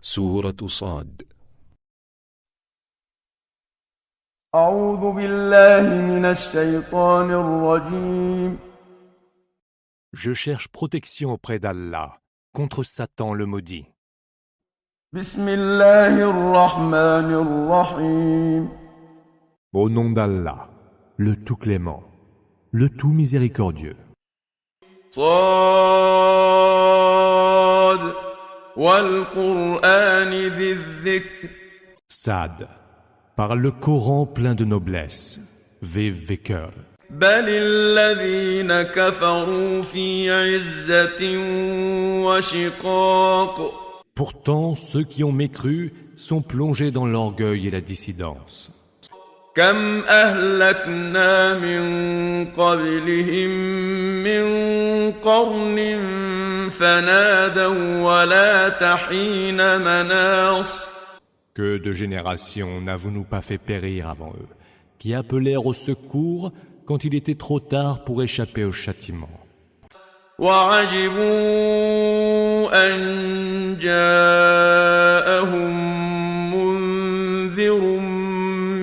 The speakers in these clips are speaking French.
سورة صاد. أعوذ بالله من الشيطان الرجيم. Je cherche protection auprès d'Allah contre Satan le maudit. بسم الله الرحمن الرحيم. Au nom d'Allah, le tout clément, le tout miséricordieux. صاد والقرآن ذي الذكر. Sad, par le Coran plein de noblesse, vive vainqueur. بل الذين كفروا في عزة وشقاق. Pourtant, ceux qui ont mécru sont plongés dans l'orgueil et la dissidence. كم أهلكنا من قبلهم من قرن فنادوا ولا حين مناص. Que de générations n'avons-nous pas fait périr avant eux, qui appelèrent au secours quand il était trop tard pour échapper au châtiment. وعجبوا أن جاءهم منذر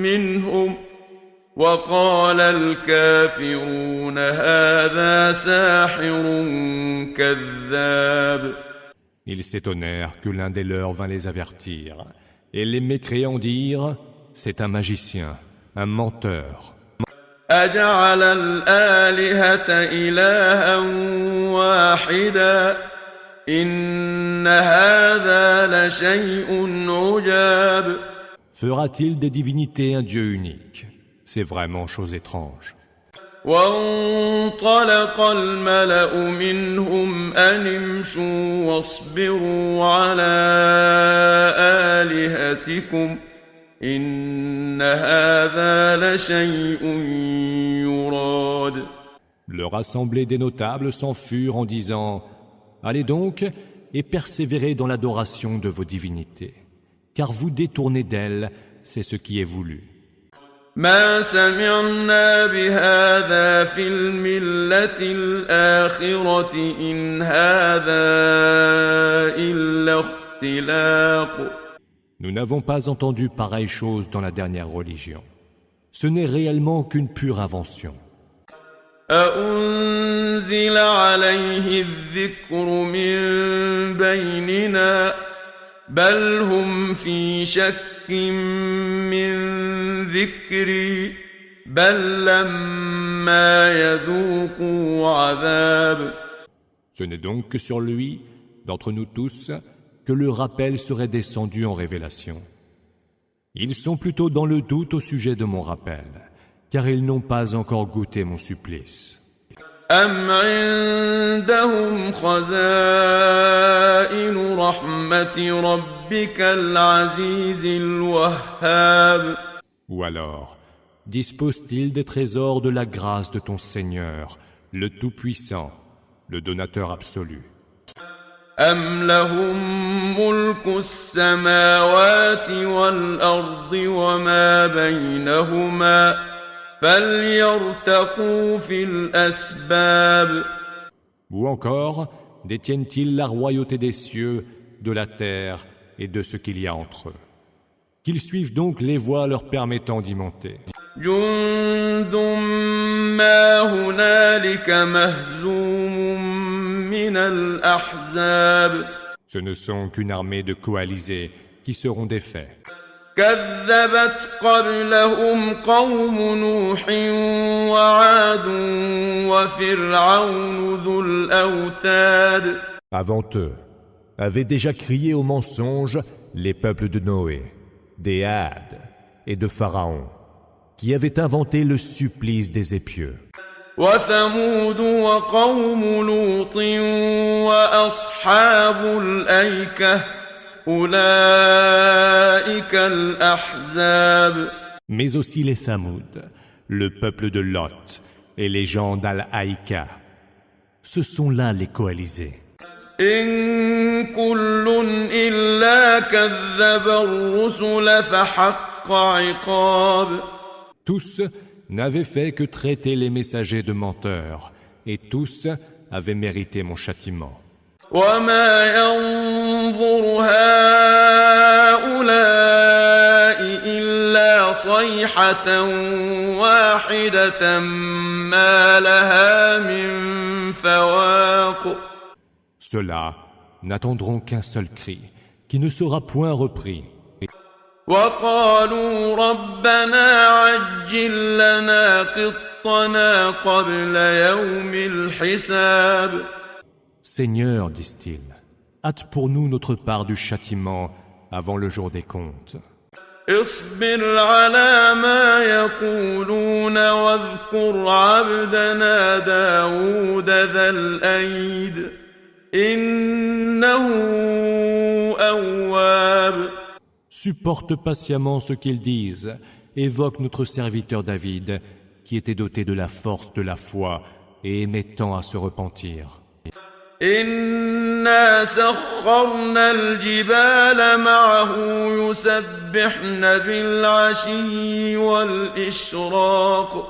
منهم وقال الكافرون هذا ساحر كذاب. Ils s'étonnèrent que l'un des leurs vint les avertir, et les mécréants dirent « C'est un magicien, un menteur. » أجعل الآلهة إلها واحدا إن هذا لشيء عجاب. Fera-t-il des divinités un Dieu unique? C'est vraiment chose étrange. وانطلق الملأ منهم أن امشوا واصبروا على آلهتكم إن هذا لشيء يراد. Leur assemblée des notables s'en furent en disant « Allez donc et persévérez dans l'adoration de vos divinités, car vous détournez d'elles, c'est ce qui est voulu. » ما سمعنا بهذا في الملة الآخرة إن هذا إلا اختلاق. Nous n'avons pas entendu pareille chose dans la dernière religion. Ce n'est réellement qu'une pure invention. أأنزل عليه الذكر من بيننا بل هم في شك من ذكري بل لما يذوقوا عذاب. Ce n'est donc que sur lui, d'entre nous tous, que le rappel serait descendu en révélation. Ils sont plutôt dans le doute au sujet de mon rappel, car ils n'ont pas encore goûté mon supplice. أم عندهم خزائن رحمة ربك العزيز الوهاب. Ou alors, dispose-t-il des trésors de la grâce de ton Seigneur, le Tout-Puissant, le Donateur absolu? أم لهم ملك السماوات والأرض وما بينهما فليرتقوا في الأسباب. Ou encore, détiennent-ils la royauté des cieux, de la terre et de ce qu'il y a entre eux? Qu'ils suivent donc les voies leur permettant d'y monter. جند ما هنالك مهزوم من الأحزاب. Ce ne sont qu'une armée de coalisés qui seront défaits. كذبت قبلهم قوم نوح وعاد وفرعون ذو الأوتاد. Avant eux, avaient déjà crié au mensonge les peuples de Noé, des Hades et de Pharaon, qui avaient inventé le supplice des épieux. وثمود وقوم لوط وأصحاب الأيكة أولئك الأحزاب. Mais aussi les Thamoud, le peuple de Lot et les gens d'Al-Haïka. Ce sont là les coalisés. إن كل إلا كذب الرسل فحق عقاب. Tous n'avaient fait que traiter les messagers de menteurs, et tous avaient mérité mon châtiment. وما ينظر هؤلاء صيحة واحدة ما لها من فواق. Ceux-là n'attendront qu'un seul cri, qui ne sera point repris. وقالوا ربنا عجل لنا قطنا قبل يوم الحساب. Seigneur, disent-ils, hâte pour nous notre part du châtiment avant le jour des comptes. اصبر على ما يقولون واذكر عبدنا داود ذا الأيد إنه أواب. Supporte patiemment ce qu'ils disent, évoque notre serviteur David, qui était doté de la force de la foi et aimait tant à se repentir. إنا سخرنا الجبال معه يسبحن بالعشي والإشراق.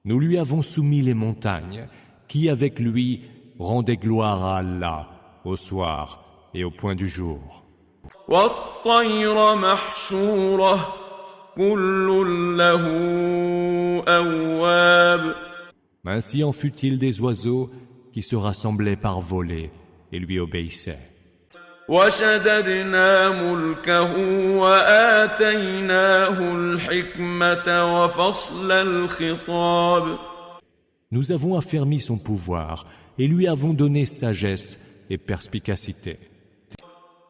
Nous lui avons soumis les montagnes, qui avec lui rendaient gloire à Allah au soir et au point du jour. والطير محشورة كل له أواب. Ainsi en fut-il des oiseaux qui se rassemblaient par volées et lui obéissaient. وشددنا ملكه وآتيناه الحكمة وفصل الخطاب. Nous avons affermi son pouvoir et lui avons donné sagesse et perspicacité.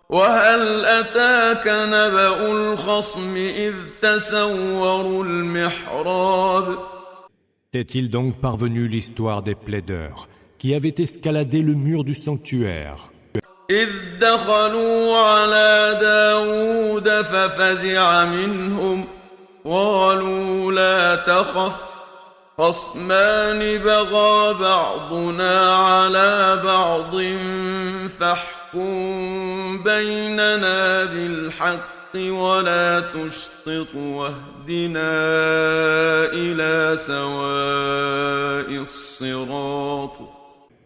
وهل أتاك نبأ الخصم إذ تسوروا المحراب. T'est-il donc parvenu l'histoire des plaideurs qui avaient escaladé le mur du sanctuaire? إذ دخلوا على داود ففزع منهم قالوا لا تخف خصمان بغى بعضنا على بعض فاحكم بيننا بالحق ولا تشطط واهدنا إلى سواء الصراط.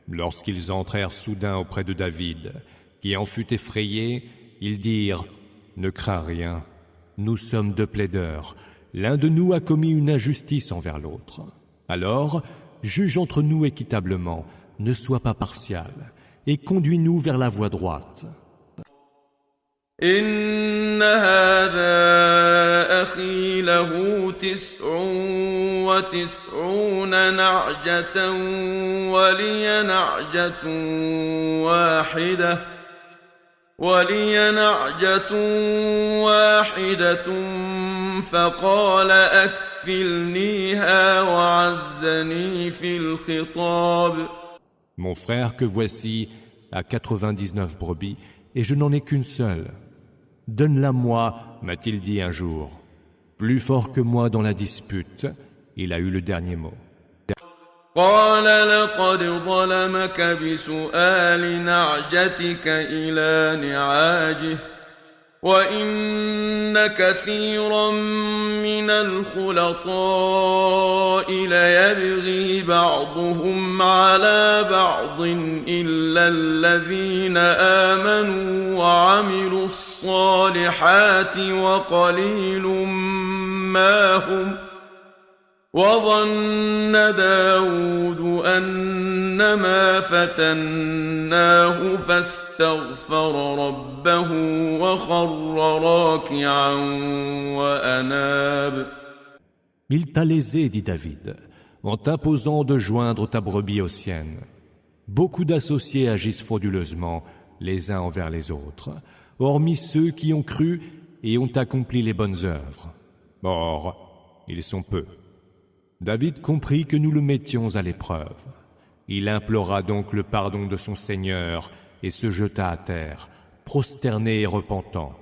Lorsqu'ils entrèrent soudain auprès de David, qui en fut effrayé, ils dirent « Ne crains rien, nous sommes deux plaideurs, l'un de nous a commis une injustice envers l'autre. Alors, juge entre nous équitablement, ne sois pas partial, et conduis-nous vers la voie droite. » إن هذا أخي له 99 نعجة ولي نعجة واحدة فقال أكفلنيها وعزني في الخطاب. Mon frère que voici a 99 brebis, et je n'en ai qu'une seule. Donne-la-moi, m'a-t-il dit un jour. Plus fort que moi dans la dispute, il a eu le dernier mot. قال لقد ظلمك بسؤال نعجتك إلى نعاجه وإن كثيرا من الخلطاء ليبغي بعضهم على بعض إلا الذين آمنوا وعملوا الصالحات وقليل ما هم. وظن داود أنما فتناه فاستغفر ربه وخر راكعا وأناب. Il t'a lésé, dit David, en t'imposant de joindre ta brebis aux siennes. Beaucoup d'associés agissent frauduleusement les uns envers les autres, hormis ceux qui ont cru et ont accompli les bonnes œuvres. Or, ils sont peu. David comprit que nous le mettions à l'épreuve. Il implora donc le pardon de son Seigneur et se jeta à terre, prosterné et repentant.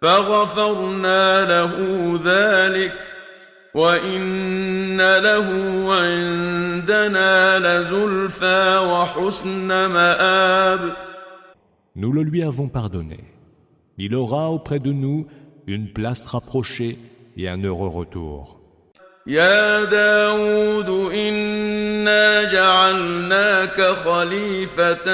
فغفرنا له ذلك وإن له عندنا لزلفى وحسن مآب. Nous le lui avons pardonné. Il aura auprès de nous une place rapprochée et un heureux retour. يا داود إنا جعلناك خليفة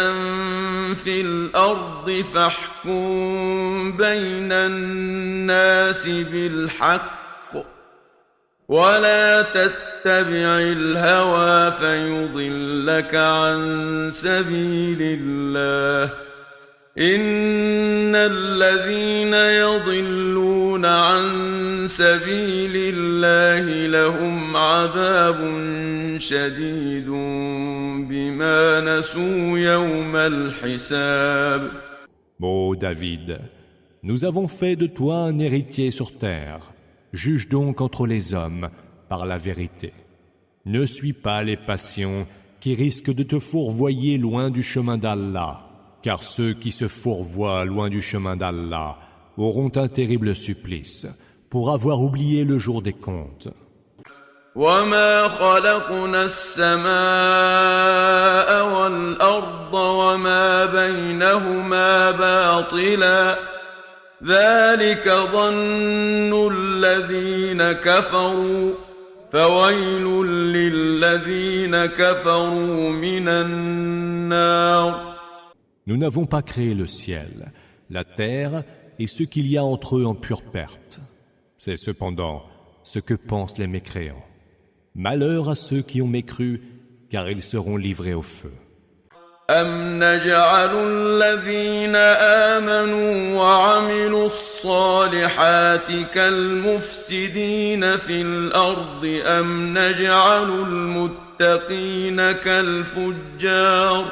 في الأرض فاحكم بين الناس بالحق ولا تتبع الهوى فيضلك عن سبيل الله إن الذين يضلون عن سبيل الله لهم عذاب شديد بما نسوا يوم الحساب. Ô David, nous avons fait de toi un héritier sur terre. Juge donc entre les hommes par la vérité. Ne suis pas les passions qui risquent de te fourvoyer loin du chemin d'Allah, car ceux qui se fourvoient loin du chemin d'Allah auront un terrible supplice pour avoir oublié le jour des comptes. وما خلقنا السماء والأرض وما بينهما باطلا ذلك ظن الذين كفروا فويل للذين كفروا من النار. Nous n'avons pas créé le ciel, la terre et ce qu'il y a entre eux en pure perte. C'est cependant ce que pensent les mécréants. Malheur à ceux qui ont mécru, car ils seront livrés au feu. أَمْ نَجْعَلُ الَّذِينَ آمَنُوا وَعَمِلُوا الصَّالِحَاتِ كَالْمُفْسِدِينَ فِي الْأَرْضِ أَمْ نَجْعَلُ الْمُتَّقِينَ كَالْفُجَّارِ.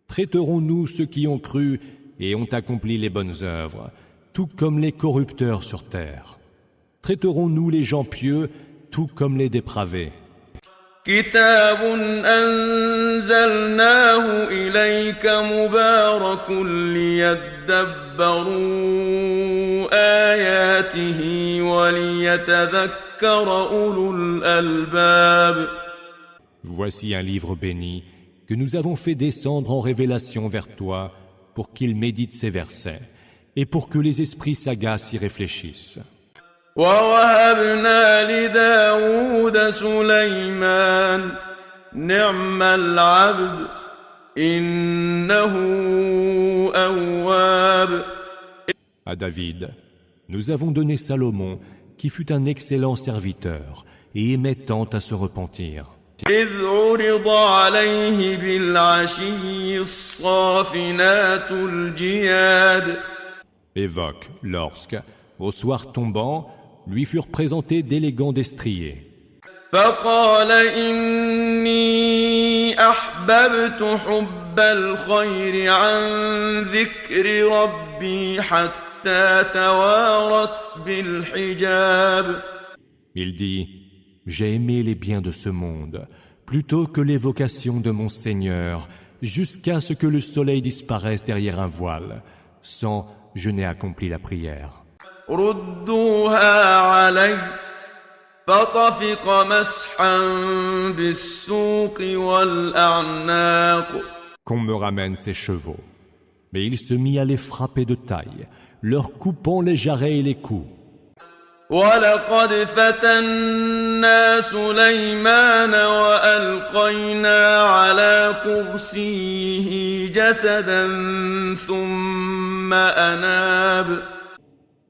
Traiterons-nous ceux qui ont cru et ont accompli les bonnes œuvres, tout comme les corrupteurs sur terre? Traiterons-nous les gens pieux tout comme les dépravés? كتاب أنزلناه إليك مبارك ليدبروا آياته وليتذكر أولو الألباب. Voici un livre béni que nous avons fait descendre en révélation vers toi pour qu'il médite ces versets et pour que les esprits sagaces y réfléchissent. ووهبنا لداود سليمان نعم العبد إنه أواب. À David, nous avons donné Salomon, qui fut un excellent serviteur et aimait tant à se repentir. إذ عرض عليه بالعشي الصافنات الجياد. Évoque lorsque, au soir tombant, lui furent présentés d'élégants destriers. فقال إني أحببت حب الخير عن ذكر ربي حتى توارت بالحجاب. Il dit, j'ai aimé les biens de ce monde, plutôt que l'évocation de mon Seigneur, jusqu'à ce que le soleil disparaisse derrière un voile, sans je n'ai accompli la prière. ردوها علي فطفق مسحا بالسوق والأعناق. Qu'on me ramène ces chevaux. Mais il se mit à les frapper de taille, leur coupant les jarrets et les coups. ولقد فتنا سليمان وألقينا على كرسيه جسدا ثم أناب.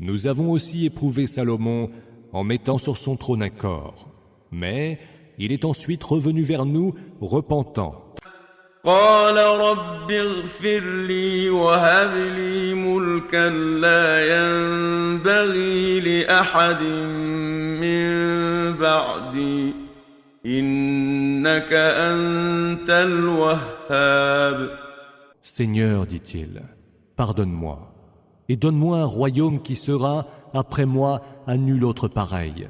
Nous avons aussi éprouvé Salomon en mettant sur son trône un corps, mais il est ensuite revenu vers nous repentant. قال رب اغفر لي وهب لي ملكا لا ينبغي لأحد من بعدي إنك أنت الوهاب. Seigneur, dit-il, pardonne-moi et donne-moi un royaume qui sera, après moi, à nul autre pareil.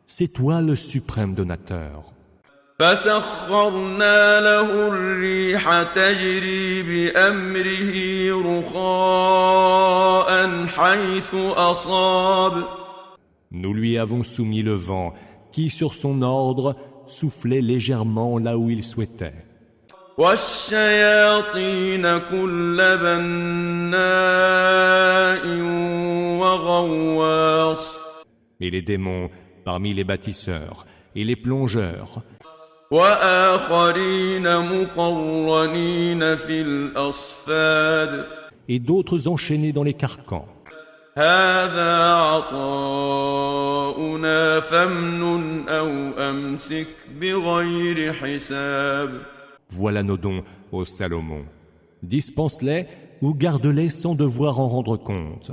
C'est toi le suprême donateur. فسخرنا له الريح تجري بأمره رخاء حيث أصاب. Nous lui avons soumis le vent qui, sur son ordre, soufflait légèrement là où il souhaitait. والشياطين كل بناء وغواص. Et les démons parmi les bâtisseurs et les plongeurs, وآخرين مقرنين في الأصفاد. et d'autres enchaînés dans les carcans. هذا عطاؤنا فامنن أو أمسك بغير حساب. Voilà nos dons, ô Salomon. Dispense-les ou garde-les sans devoir en rendre compte.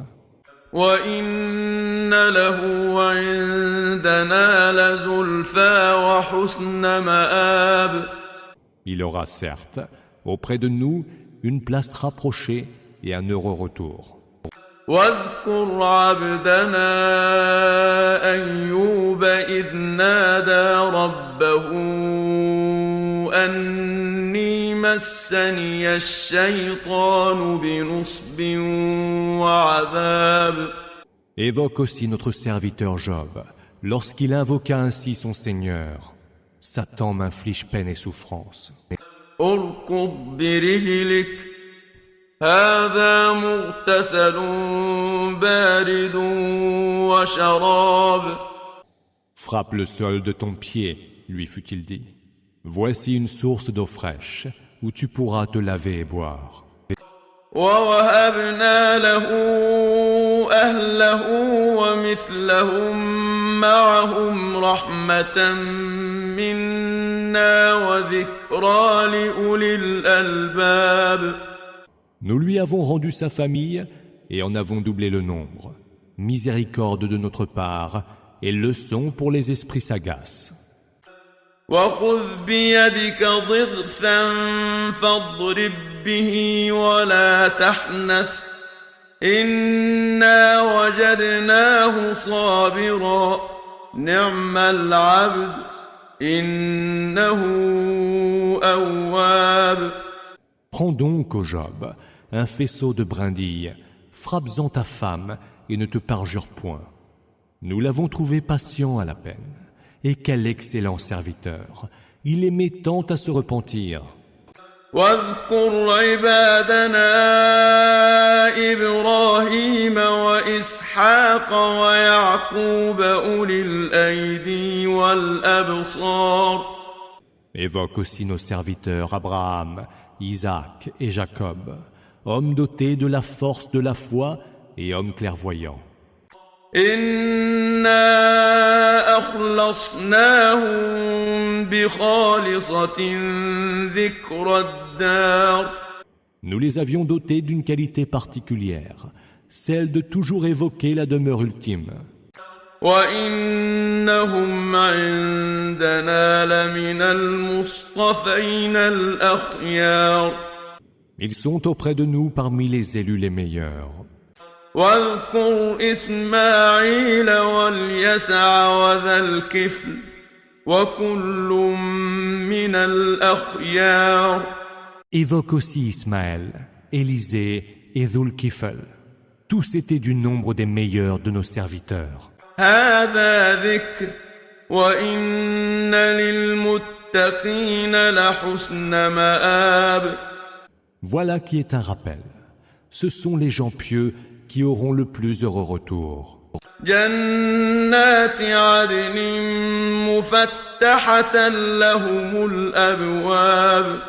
وإن له عندنا لزلفى وحسن مآب. Il aura certes, auprès de nous, une place rapprochée et un heureux retour. واذكر عبدنا أيوب إذ نادى ربه أني مسني الشيطان بنصب وعذاب. Évoque aussi notre serviteur Job, lorsqu'il invoqua ainsi son Seigneur. Satan m'inflige peine et souffrance. اركض برجلك هذا مغتسل بارد وشراب. Frappe le sol de ton pied, lui fut-il dit. Voici une source d'eau fraîche, où tu pourras te laver et boire. ووهبنا له أهله ومثلهم معهم رحمة منا وذكرى لأولي الألباب. Nous lui avons rendu sa famille et en avons doublé le nombre. Miséricorde de notre part et leçon pour les esprits sagaces. وخذ بيدك ضغثا فاضرب به ولا تحنث إنا وجدناه صابرا نعم العبد إنه أواب. Prends donc, ô Job, un faisceau de brindilles, frappe-en ta femme et ne te parjure point. Nous l'avons trouvé patient à la peine. Et quel excellent serviteur! Il aimait tant à se repentir. واذكر عبادنا إبراهيم وإسحاق ويعقوب أولي الأيدي والأبصار. Évoque aussi nos serviteurs Abraham, Isaac et Jacob, hommes dotés de la force de la foi et hommes clairvoyants. إنا أخلصناهم بخالصة ذكر الدار. Nous les avions dotés d'une qualité particulière, celle de toujours évoquer la demeure ultime. وإنهم عندنا لمن المصطفين الأخيار. Ils sont auprès de nous parmi les élus les meilleurs. واذكر إسماعيل واليسع وذا الكفل وكل من الأخيار. Évoque aussi Ismaël, Élisée et Dhul-Kifl. Tous étaient du nombre des meilleurs de nos serviteurs. هذا ذكر وإن للمتقين لحسن مآب. Voilà qui est un rappel. Ce sont les gens pieux qui auront le plus heureux retour. جنات عدن مفتحة لهم الأبواب.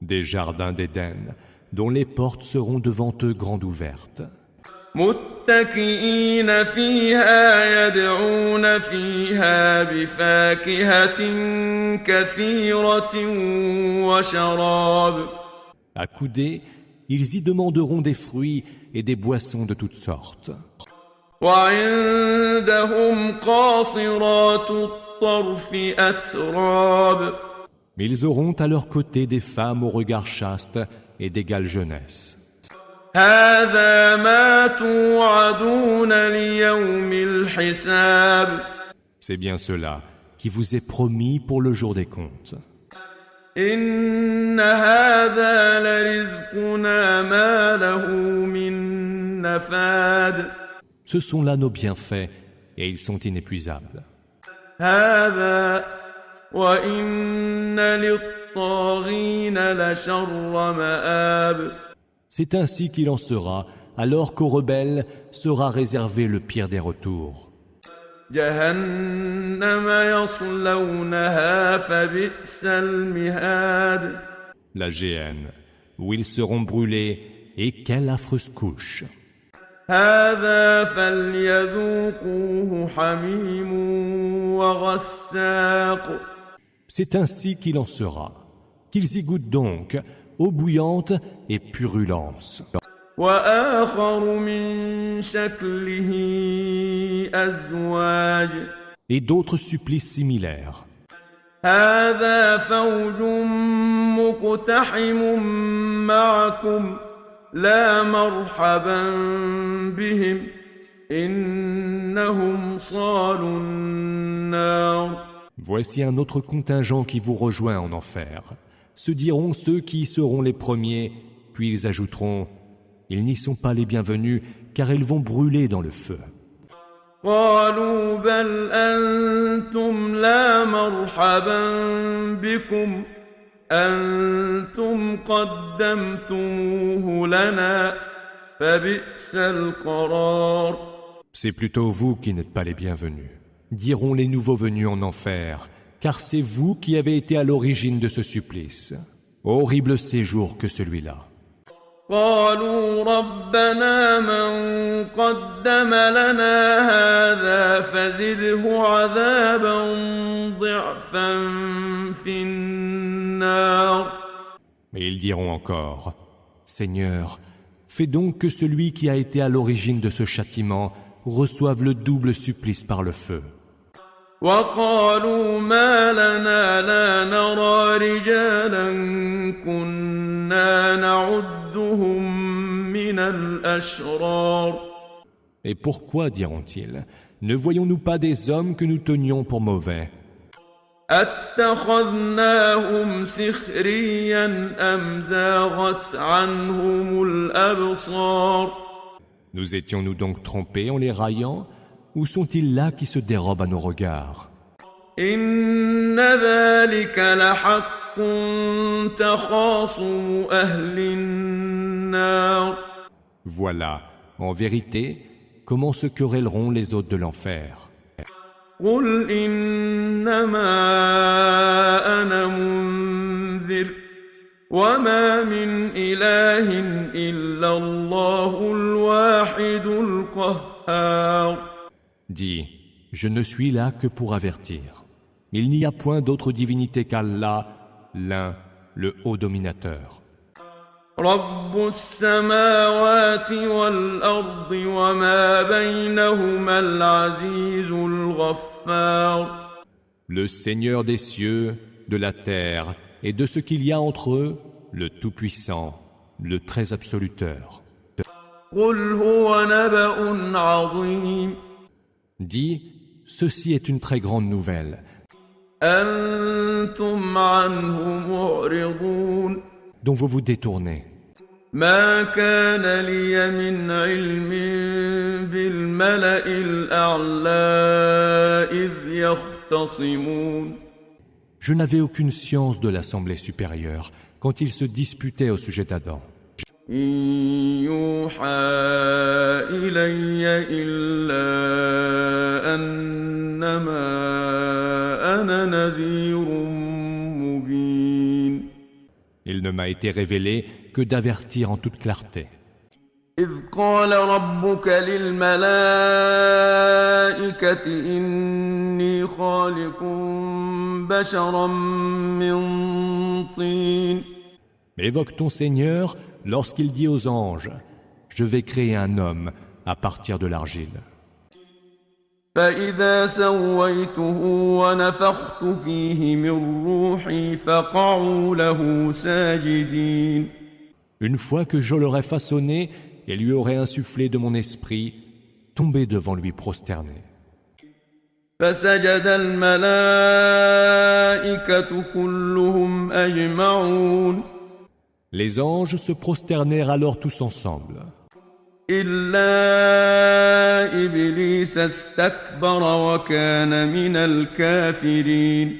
Des jardins d'Éden, dont les portes seront devant eux grandes ouvertes. متكئين فيها يدعون فيها بفاكهة كثيرة وشراب. Accoudés, ils y demanderont des fruits et des boissons de toutes sortes. وعندهم قاصرات الطرف أتراب. Mais ils auront à leur côté des femmes au regard chaste et d'égale jeunesse. هذا ما توعدون ليوم الحساب. C'est bien cela qui vous est promis pour le jour des comptes. إن هذا لرزقنا ما له من نفاد. Ce sont là nos bienfaits et ils sont inépuisables. هذا وإن للطاغين لشر مآب. C'est ainsi qu'il en sera, alors qu'aux rebelles sera réservé le pire des retours. جهنم يصلونها فبئس المهاد. La géhenne, où ils seront brûlés, et quelle affreuse couche! هذا فليذوقوه حميم وغساق. C'est ainsi qu'il en sera. Qu'ils y goûtent donc, eau bouillante et purulence. وآخر من شكله أزواج. Et d'autres supplices similaires. هذا فوج مقتحم معكم لا مرحبا بهم إنهم صالوا النار. Voici un autre contingent qui vous rejoint en enfer. Se diront ceux qui y seront les premiers, puis ils ajouteront « Ils n'y sont pas les bienvenus, car ils vont brûler dans le feu. » قالوا بل أنتم لا مرحبا بكم أنتم قدمتموه لنا فبئس القرار. C'est plutôt vous qui n'êtes pas les bienvenus, diront les nouveaux venus en enfer, car c'est vous qui avez été à l'origine de ce supplice. Horrible séjour que celui-là. قالوا ربنا من قدم لنا هذا فزده عذابا ضعفا في النار. Mais ils diront encore, Seigneur, fais donc que celui qui a été à l'origine de ce châtiment reçoive le double supplice par le feu. وقالوا ما لنا لا نرى رجالا كنا نعدهم من الأشرار. Et pourquoi, diront-ils, ne voyons-nous pas des hommes que nous tenions pour mauvais? أتخذناهم سخريا أم زاغت عنهم الأبصار. Nous étions-nous donc trompés en les raillant? Ou sont-ils là qui se dérobent à nos regards? إن ذلك لحق تخاصم أهل النار. Voilà, en vérité, comment se querelleront les hôtes de l'enfer. قل إنما أنا منذر وما من إله إلا الله الواحد القهار. Dis, je ne suis là que pour avertir. Il n'y a point d'autre divinité qu'Allah, l'un, le haut dominateur. رب السماوات والأرض وما بينهما العزيز الغفار. Le Seigneur des cieux, de la terre et de ce qu'il y a entre eux, le Tout-Puissant, le Très Absoluteur. قل هو نبأ عظيم. Dis, ceci est une très grande nouvelle, أنتم عنه معرضون. dont vous vous détournez. ما كان لي من علم بالملأ الأعلى إذ يختصمون. Je n'avais aucune science de l'Assemblée supérieure quand ils se disputaient au sujet d'Adam. إن يوحى إلي إلا أنما أنا نذير مبين. Il ne m'a été révélé que d'avertir en toute clarté. إذ قال ربك للملائكة إني خالق بشرا من طين. Évoque ton Seigneur lorsqu'il dit aux anges, je vais créer un homme à partir de l'argile. فإذا سويته ونفخت فيه من روحي فقعوا له ساجدين. Une fois que je l'aurais façonné et lui aurais insufflé de mon esprit, tombez devant lui prosterné. فسجد الملائكة كلهم أجمعون. Les anges se prosternèrent alors tous ensemble. إلا إبليس استكبر وكان من الكافرين.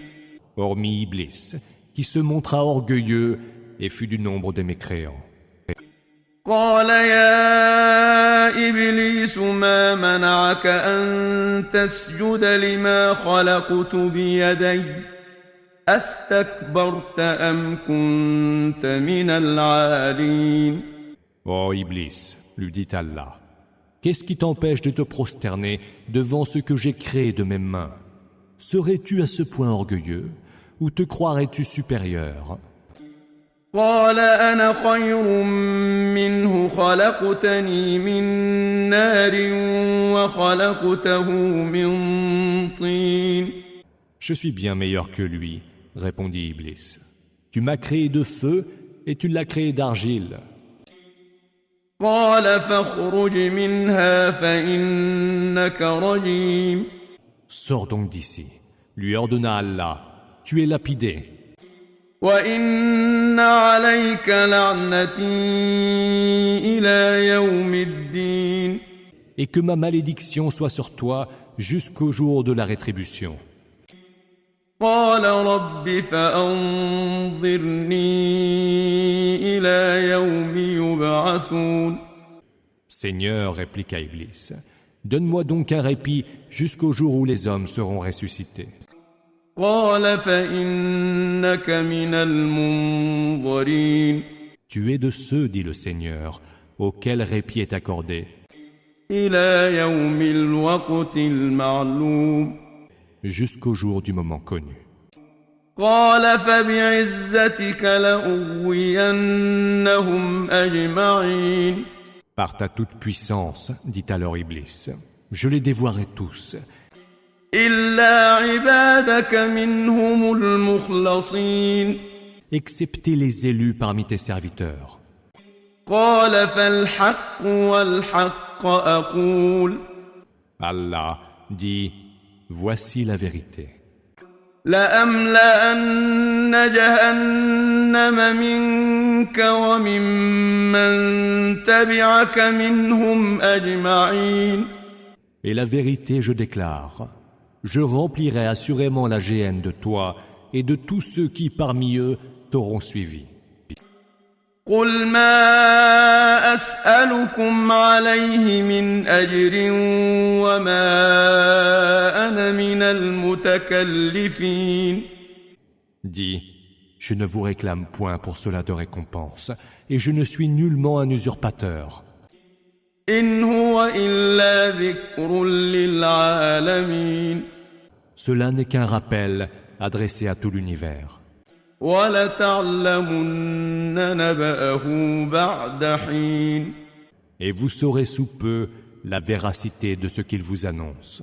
Hormis Iblis, qui se montra orgueilleux et fut du nombre des mécréants. قال يا إبليس ما منعك أن تسجد لما خلقت بيدي أستكبرت أم كنت من العالين. Ô Iblis, lui dit Allah, Qu'est-ce qui t'empêche de te prosterner devant ce que j'ai créé de mes mains? Serais-tu à ce point orgueilleux, ou te croirais-tu supérieur? قال أنا خير منه خلقتني من نار وخلقته من طين. Je suis bien meilleur que lui, répondit Iblis. Tu m'as créé de feu et tu l'as créé d'argile. قال فاخرج منها فإنك رجيم. Sors donc d'ici, lui ordonna Allah. Tu es lapidé. وإن عليك لعنتي إلى يوم الدين. Et que ma malédiction soit sur toi jusqu'au jour de la rétribution. قال رب فأنظرني إلى يوم يبعثون. Seigneur, répliqua Iblis, donne-moi donc un répit jusqu'au jour où les hommes seront ressuscités. قال فإنك من المنظرين. Tu es de ceux, dit le Seigneur, auxquels répit est accordé, إلى يوم الوقت المعلوم. jusqu'au jour du moment connu. قال فبعزتك لأغوينهم أجمعين. Par ta toute-puissance, dit alors Iblis, je les dévoilerai tous, إلا عبادك منهم المخلصين. excepté les élus parmi tes serviteurs. قال فالحق والحق أقول. Allah dit, voici la vérité. لأملأن جهنم منك وممن تبعك منهم أجمعين. Et la vérité, je déclare, je remplirai assurément la géhenne de toi et de tous ceux qui parmi eux t'auront suivi. قل ما أسألكم عليه من أجر وما أنا من المتكلفين. Dis, je ne vous réclame point pour cela de récompense, et je ne suis nullement un usurpateur. إن هو إلا ذكر للعالمين. Cela n'est qu'un rappel adressé à tout l'univers. وَلَتَعْلَمُنَّ نَبَأَهُ بَعْدَ حِينٍ. Et vous saurez sous peu la véracité de ce qu'il vous annonce.